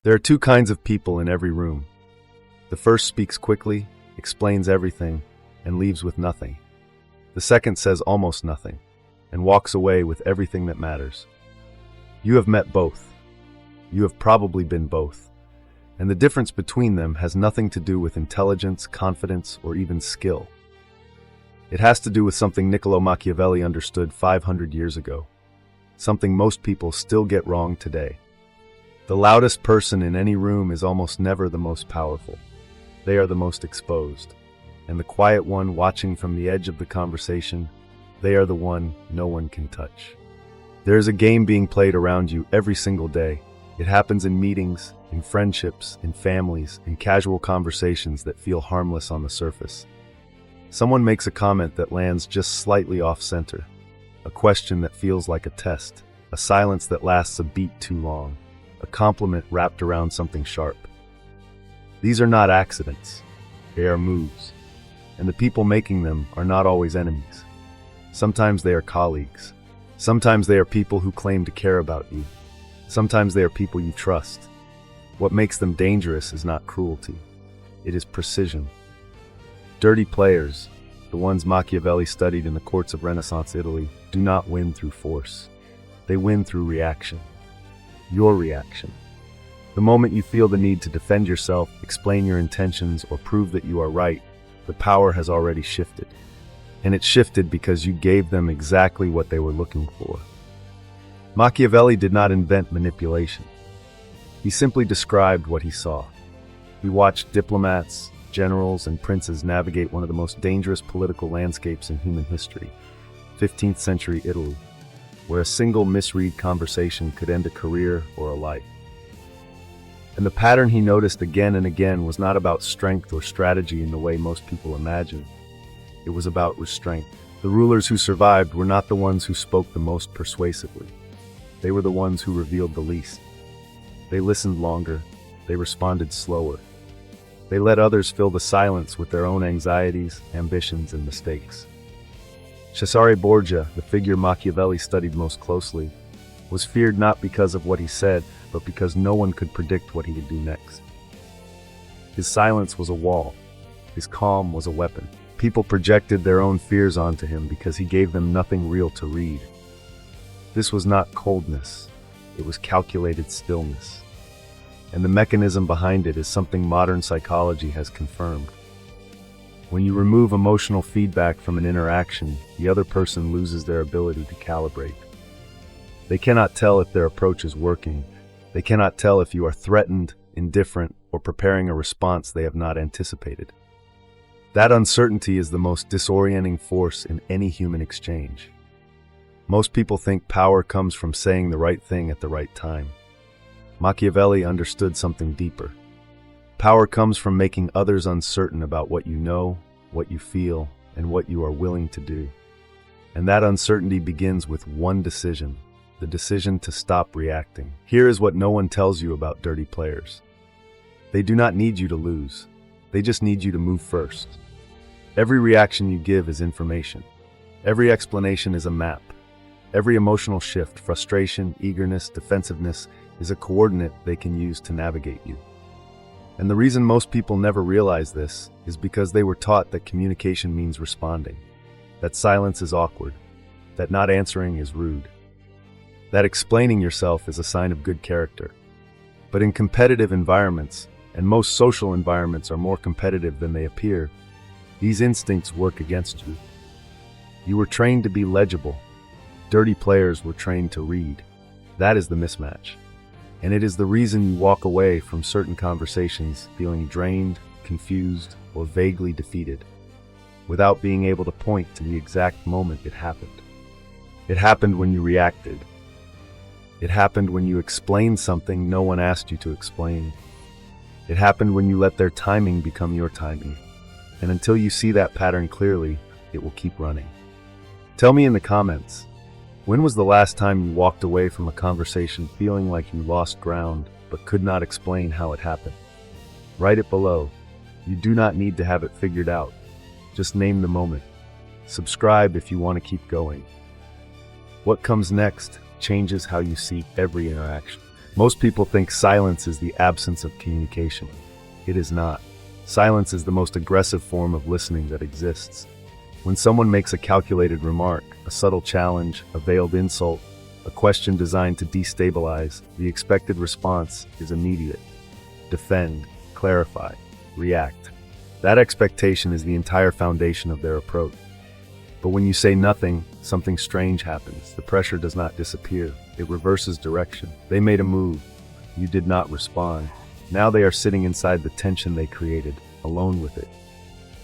There are two kinds of people in every room. The first speaks quickly, explains everything, and leaves with nothing. The second says almost nothing, and walks away with everything that matters. You have met both. You have probably been both. And the difference between them has nothing to do with intelligence, confidence, or even skill. It has to do with something Niccolo Machiavelli understood 500 years ago, something most people still get wrong today. The loudest person in any room is almost never the most powerful. They are the most exposed. And the quiet one watching from the edge of the conversation, they are the one no one can touch. There is a game being played around you every single day. It happens in meetings, in friendships, in families, in casual conversations that feel harmless on the surface. Someone makes a comment that lands just slightly off-center, a question that feels like a test, a silence that lasts a beat too long, a compliment wrapped around something sharp. These are not accidents, they are moves, and the people making them are not always enemies. Sometimes they are colleagues. Sometimes they are people who claim to care about you. Sometimes they are people you trust. What makes them dangerous is not cruelty. It is precision. Dirty players, the ones Machiavelli studied in the courts of Renaissance Italy, do not win through force. They win through reaction. Your reaction. The moment you feel the need to defend yourself, explain your intentions, or prove that you are right, the power has already shifted. And it shifted because you gave them exactly what they were looking for. Machiavelli did not invent manipulation. He simply described what he saw. He watched diplomats, generals, and princes navigate one of the most dangerous political landscapes in human history, 15th century Italy, where a single misread conversation could end a career or a life. And the pattern he noticed again and again was not about strength or strategy in the way most people imagine. It was about restraint. The rulers who survived were not the ones who spoke the most persuasively. They were the ones who revealed the least. They listened longer. They responded slower. They let others fill the silence with their own anxieties, ambitions, and mistakes. Cesare Borgia, the figure Machiavelli studied most closely, was feared not because of what he said, but because no one could predict what he would do next. His silence was a wall. His calm was a weapon. People projected their own fears onto him because he gave them nothing real to read. This was not coldness. It was calculated stillness. And the mechanism behind it is something modern psychology has confirmed. When you remove emotional feedback from an interaction, the other person loses their ability to calibrate. They cannot tell if their approach is working. They cannot tell if you are threatened, indifferent, or preparing a response they have not anticipated. That uncertainty is the most disorienting force in any human exchange. Most people think power comes from saying the right thing at the right time. Machiavelli understood something deeper. Power comes from making others uncertain about what you know, what you feel, and what you are willing to do. And that uncertainty begins with one decision, the decision to stop reacting. Here is what no one tells you about dirty players. They do not need you to lose. They just need you to move first. Every reaction you give is information. Every explanation is a map. Every emotional shift, frustration, eagerness, defensiveness, is a coordinate they can use to navigate you. And the reason most people never realize this is because they were taught that communication means responding, that silence is awkward, that not answering is rude, that explaining yourself is a sign of good character. But in competitive environments, and most social environments are more competitive than they appear, these instincts work against you. You were trained to be legible. Dirty players were trained to read. That is the mismatch. And it is the reason you walk away from certain conversations feeling drained, confused, or vaguely defeated, without being able to point to the exact moment it happened. It happened when you reacted. It happened when you explained something no one asked you to explain. It happened when you let their timing become your timing. And until you see that pattern clearly, it will keep running. Tell me in the comments, when was the last time you walked away from a conversation feeling like you lost ground, but could not explain how it happened? Write it below. You do not need to have it figured out. Just name the moment. Subscribe if you want to keep going. What comes next changes how you see every interaction. Most people think silence is the absence of communication. It is not. Silence is the most aggressive form of listening that exists. When someone makes a calculated remark, a subtle challenge, a veiled insult, a question designed to destabilize, the expected response is immediate. Defend, clarify, react. That expectation is the entire foundation of their approach. But when you say nothing, something strange happens. The pressure does not disappear. It reverses direction. They made a move. You did not respond. Now they are sitting inside the tension they created, alone with it.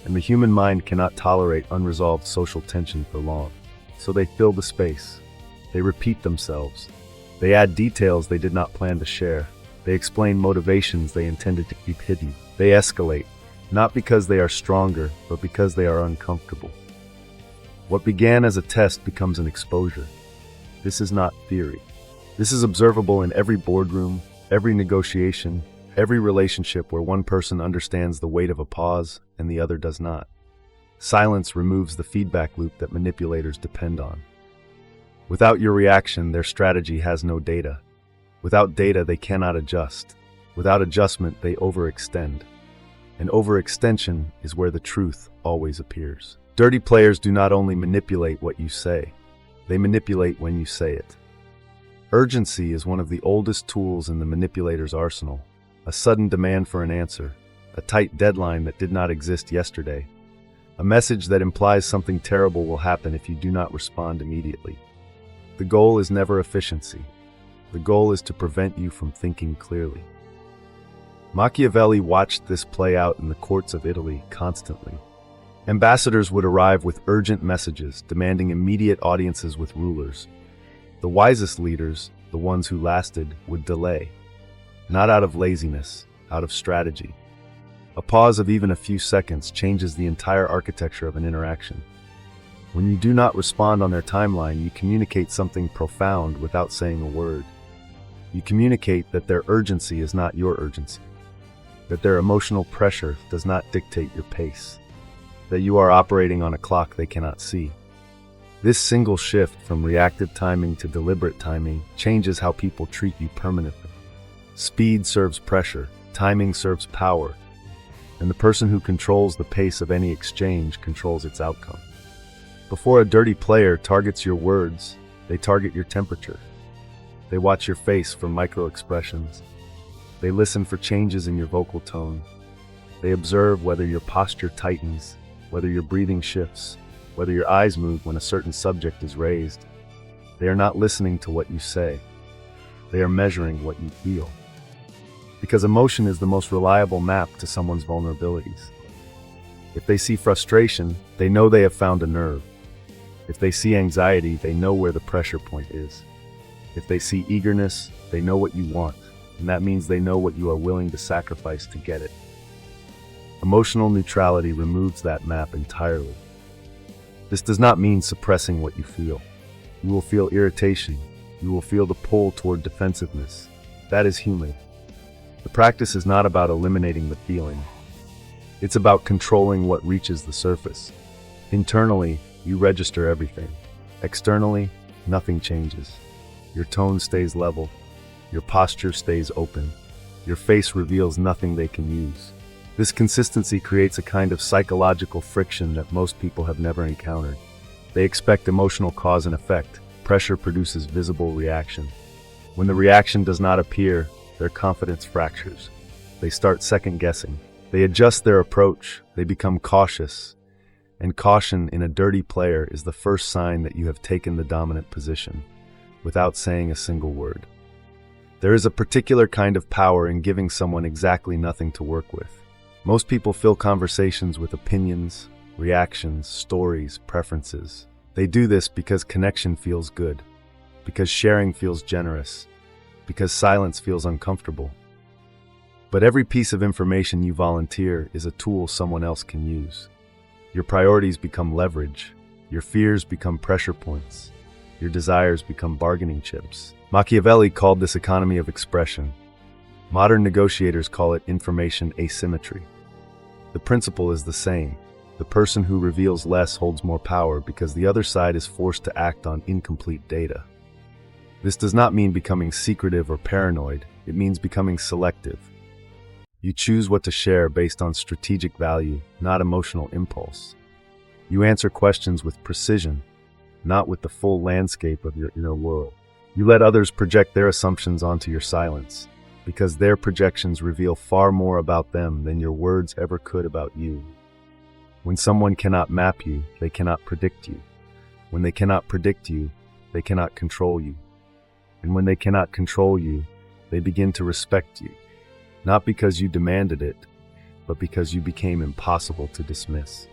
And the human mind cannot tolerate unresolved social tension for long. So they fill the space. They repeat themselves. They add details they did not plan to share. They explain motivations they intended to keep hidden. They escalate, not because they are stronger, but because they are uncomfortable. What began as a test becomes an exposure. This is not theory. This is observable in every boardroom, every negotiation, every relationship where one person understands the weight of a pause and the other does not. Silence removes the feedback loop that manipulators depend on. Without your reaction, their strategy has no data. Without data, they cannot adjust. Without adjustment, they overextend. And overextension is where the truth always appears. Dirty players do not only manipulate what you say, they manipulate when you say it. Urgency is one of the oldest tools in the manipulator's arsenal. A sudden demand for an answer, a tight deadline that did not exist yesterday, a message that implies something terrible will happen if you do not respond immediately. The goal is never efficiency. The goal is to prevent you from thinking clearly. Machiavelli watched this play out in the courts of Italy constantly. Ambassadors would arrive with urgent messages, demanding immediate audiences with rulers. The wisest leaders, the ones who lasted, would delay. Not out of laziness, out of strategy. A pause of even a few seconds changes the entire architecture of an interaction. When you do not respond on their timeline, you communicate something profound without saying a word. You communicate that their urgency is not your urgency, that their emotional pressure does not dictate your pace, that you are operating on a clock they cannot see. This single shift from reactive timing to deliberate timing changes how people treat you permanently. Speed serves pressure, timing serves power, and the person who controls the pace of any exchange controls its outcome. Before a dirty player targets your words, they target your temperature. They watch your face for micro-expressions. They listen for changes in your vocal tone. They observe whether your posture tightens, whether your breathing shifts, whether your eyes move when a certain subject is raised. They are not listening to what you say. They are measuring what you feel. Because emotion is the most reliable map to someone's vulnerabilities. If they see frustration, they know they have found a nerve. If they see anxiety, they know where the pressure point is. If they see eagerness, they know what you want, and that means they know what you are willing to sacrifice to get it. Emotional neutrality removes that map entirely. This does not mean suppressing what you feel. You will feel irritation. You will feel the pull toward defensiveness. That is human. The practice is not about eliminating the feeling. It's about controlling what reaches the surface. Internally, you register everything. Externally, nothing changes. Your tone stays level. Your posture stays open. Your face reveals nothing they can use. This consistency creates a kind of psychological friction that most people have never encountered. They expect emotional cause and effect. Pressure produces visible reaction. When the reaction does not appear, their confidence fractures. They start second-guessing. They adjust their approach. They become cautious. And caution in a dirty player is the first sign that you have taken the dominant position, without saying a single word. There is a particular kind of power in giving someone exactly nothing to work with. Most people fill conversations with opinions, reactions, stories, preferences. They do this because connection feels good, because sharing feels generous, because silence feels uncomfortable. But every piece of information you volunteer is a tool someone else can use. Your priorities become leverage. Your fears become pressure points. Your desires become bargaining chips. Machiavelli called this economy of expression. Modern negotiators call it information asymmetry. The principle is the same. The person who reveals less holds more power because the other side is forced to act on incomplete data. This does not mean becoming secretive or paranoid. It means becoming selective. You choose what to share based on strategic value, not emotional impulse. You answer questions with precision, not with the full landscape of your inner world. You let others project their assumptions onto your silence, because their projections reveal far more about them than your words ever could about you. When someone cannot map you, they cannot predict you. When they cannot predict you, they cannot control you. And when they cannot control you, they begin to respect you, not because you demanded it, but because you became impossible to dismiss.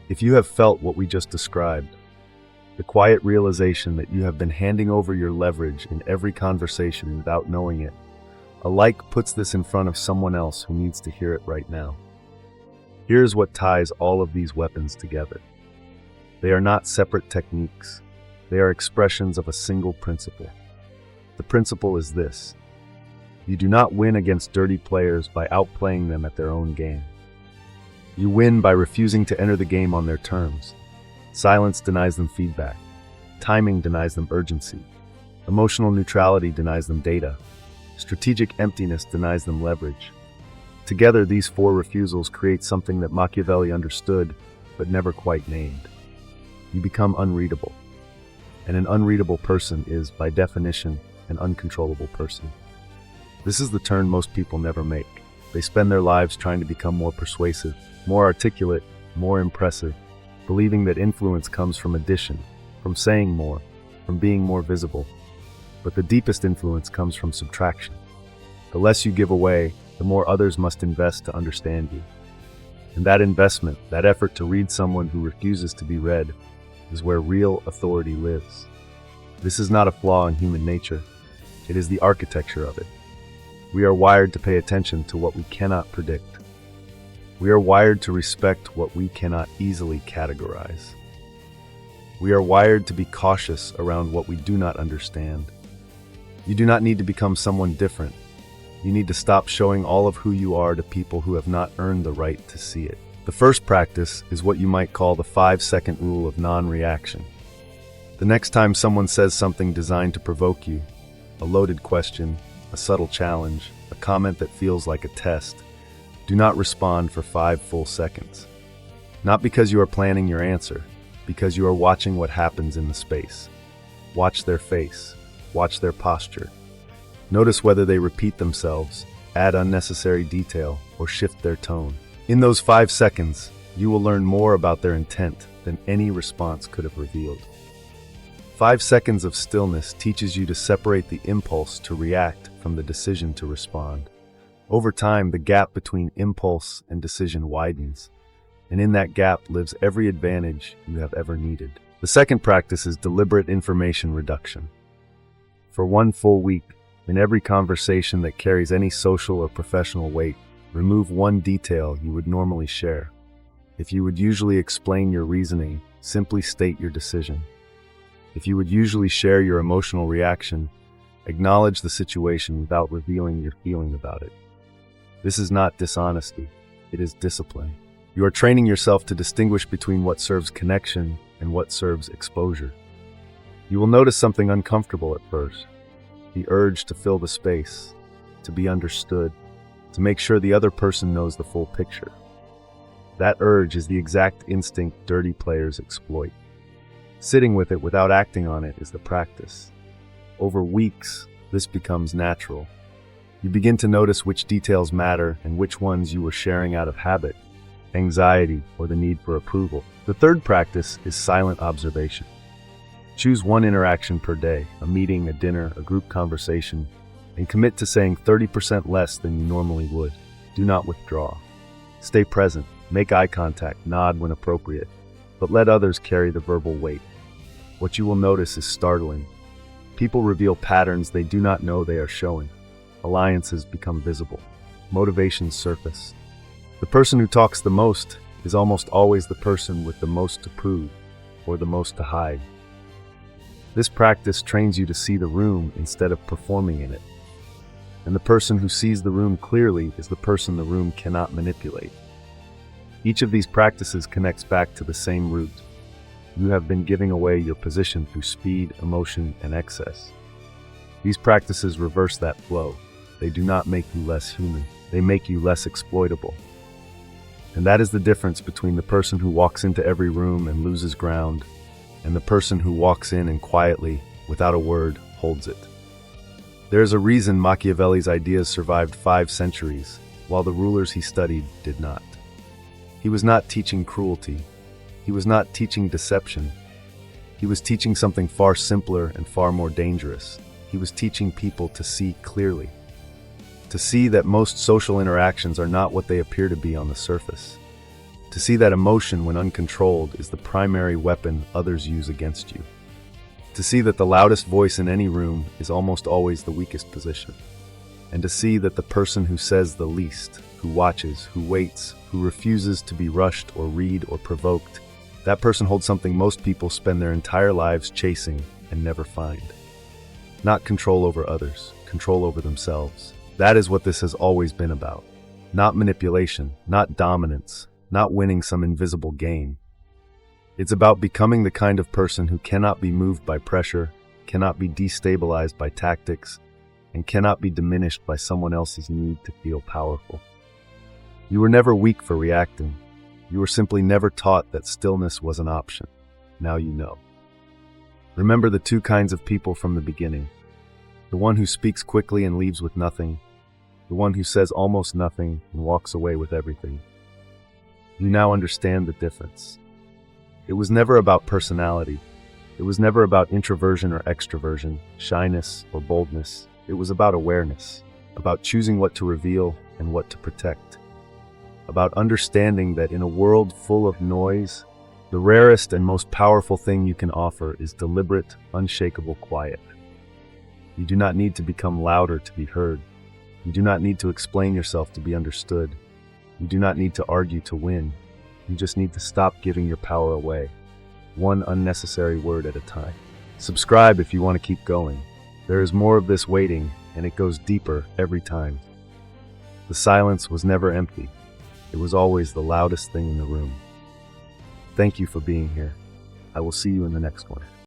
If you have felt what we just described, the quiet realization that you have been handing over your leverage in every conversation without knowing it, a like puts this in front of someone else who needs to hear it right now. Here's what ties all of these weapons together. They are not separate techniques. They are expressions of a single principle. The principle is this: you do not win against dirty players by outplaying them at their own game. You win by refusing to enter the game on their terms. Silence denies them feedback. Timing denies them urgency. Emotional neutrality denies them data. Strategic emptiness denies them leverage. Together, these four refusals create something that Machiavelli understood, but never quite named. You become unreadable. And an unreadable person is, by definition, an uncontrollable person. This is the turn most people never make. They spend their lives trying to become more persuasive, more articulate, more impressive, believing that influence comes from addition, from saying more, from being more visible. But the deepest influence comes from subtraction. The less you give away, the more others must invest to understand you. And that investment, that effort to read someone who refuses to be read, is where real authority lives. This is not a flaw in human nature. It is the architecture of it. We are wired to pay attention to what we cannot predict. We are wired to respect what we cannot easily categorize. We are wired to be cautious around what we do not understand. You do not need to become someone different. You need to stop showing all of who you are to people who have not earned the right to see it. The first practice is what you might call the 5-second rule of non-reaction. The next time someone says something designed to provoke you, a loaded question, a subtle challenge, a comment that feels like a test, do not respond for 5 full seconds. Not because you are planning your answer, because you are watching what happens in the space. Watch their face, watch their posture. Notice whether they repeat themselves, add unnecessary detail, or shift their tone. In those 5 seconds, you will learn more about their intent than any response could have revealed. 5 seconds of stillness teaches you to separate the impulse to react from the decision to respond. Over time, the gap between impulse and decision widens, and in that gap lives every advantage you have ever needed. The second practice is deliberate information reduction. For 1 full week, in every conversation that carries any social or professional weight, remove 1 detail you would normally share. If you would usually explain your reasoning, simply state your decision. If you would usually share your emotional reaction, acknowledge the situation without revealing your feeling about it. This is not dishonesty, it is discipline. You are training yourself to distinguish between what serves connection and what serves exposure. You will notice something uncomfortable at first. The urge to fill the space, to be understood, to make sure the other person knows the full picture. That urge is the exact instinct dirty players exploit. Sitting with it without acting on it is the practice. Over weeks, this becomes natural. You begin to notice which details matter and which ones you were sharing out of habit, anxiety, or the need for approval. The third practice is silent observation. Choose 1 interaction per day, a meeting, a dinner, a group conversation, and commit to saying 30% less than you normally would. Do not withdraw. Stay present, make eye contact, nod when appropriate, but let others carry the verbal weight. What you will notice is startling. People reveal patterns they do not know they are showing. Alliances become visible. Motivations surface. The person who talks the most is almost always the person with the most to prove, or the most to hide. This practice trains you to see the room instead of performing in it. And the person who sees the room clearly is the person the room cannot manipulate. Each of these practices connects back to the same root. You have been giving away your position through speed, emotion, and excess. These practices reverse that flow. They do not make you less human. They make you less exploitable. And that is the difference between the person who walks into every room and loses ground, and the person who walks in and quietly, without a word, holds it. There is a reason Machiavelli's ideas survived 5 centuries, while the rulers he studied did not. He was not teaching cruelty. He was not teaching deception. He was teaching something far simpler and far more dangerous. He was teaching people to see clearly. To see that most social interactions are not what they appear to be on the surface. To see that emotion, when uncontrolled, is the primary weapon others use against you. To see that the loudest voice in any room is almost always the weakest position. And to see that the person who says the least, who watches, who waits, who refuses to be rushed or read or provoked, that person holds something most people spend their entire lives chasing and never find. Not control over others, control over themselves. That is what this has always been about. Not manipulation, not dominance, not winning some invisible game. It's about becoming the kind of person who cannot be moved by pressure, cannot be destabilized by tactics, and cannot be diminished by someone else's need to feel powerful. You were never weak for reacting. You were simply never taught that stillness was an option. Now you know. Remember the 2 kinds of people from the beginning. The one who speaks quickly and leaves with nothing. The one who says almost nothing and walks away with everything. You now understand the difference. It was never about personality. It was never about introversion or extroversion, shyness or boldness. It was about awareness, about choosing what to reveal and what to protect. About understanding that in a world full of noise, the rarest and most powerful thing you can offer is deliberate, unshakable quiet. You do not need to become louder to be heard. You do not need to explain yourself to be understood. You do not need to argue to win. You just need to stop giving your power away, one unnecessary word at a time. Subscribe if you want to keep going. There is more of this waiting, and it goes deeper every time. The silence was never empty. It was always the loudest thing in the room. Thank you for being here. I will see you in the next one.